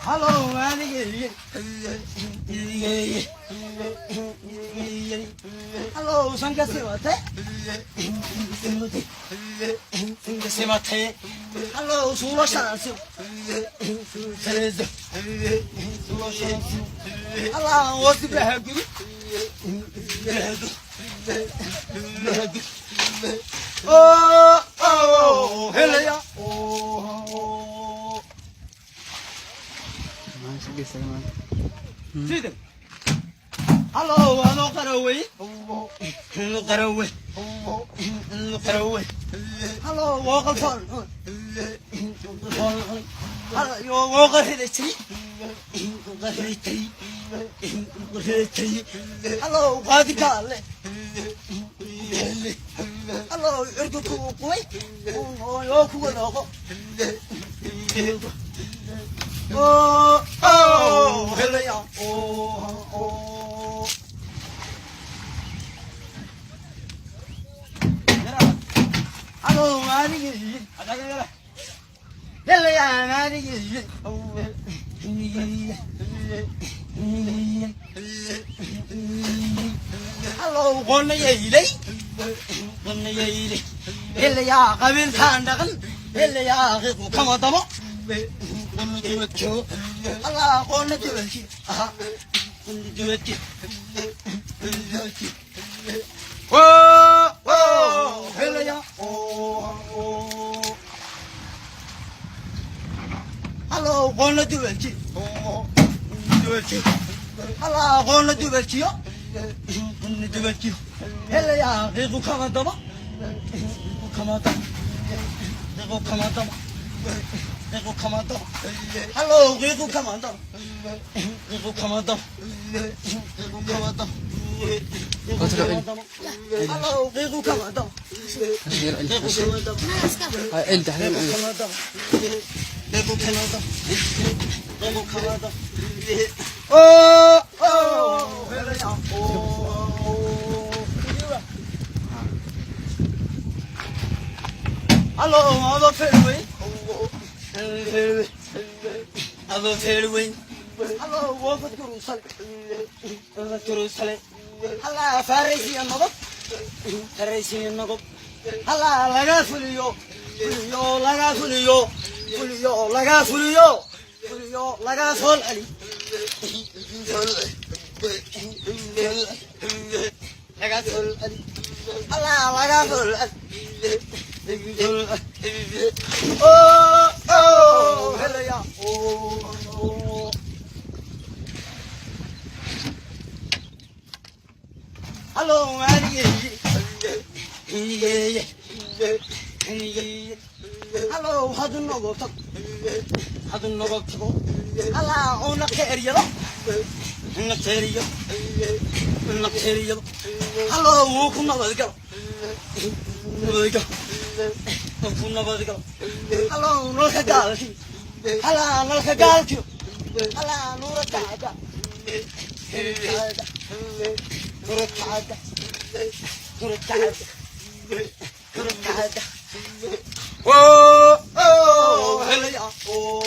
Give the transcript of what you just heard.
Hello, Annie. Hello, Sangasimate. Sangasimate. Hello, Suloshansu. Hello, what's the bag? Oh, hello. Sige, salamat. See them. Hello, look away. Look away. Look away. Hello, walk on. Hello, you walk ahead of tree. Hello, what the car? Hello, you're good to wait. Oh, you're cool. Oh, hello, oh. Hello, Annie. Hello, Annie. Hello, one lady. One lady. Hello, Kevin Kandagan. Hello, come on, come on. Allah, on the duty. Whoa, hello, oh. Hello, on the duty. Hello, on the duty. Hello, you come on, come on. Come on, come on. Come on, hello, Rico, come on, Rico, come on, hello, Rico, come on, hello, hello, hello, walk with Jerusalem. Hello, Pharisee and Nobop. Pharisee and Nobop. Hello, Laga Fulio. Laga Fulio. Laga Fulio. Laga Sol Ali. Laga Sol Ali. Hello, Laga Sol Ali. Oh, hello, oh. Hello, Annie. Hello, how do you know what? How do you know what? Hello, on the carrier. In the carrier. In the carrier. Hello, welcome to the girl. Hello, no Hagal. Hello, no Hagal. Hello, no Hagal. Oh, hello, oh.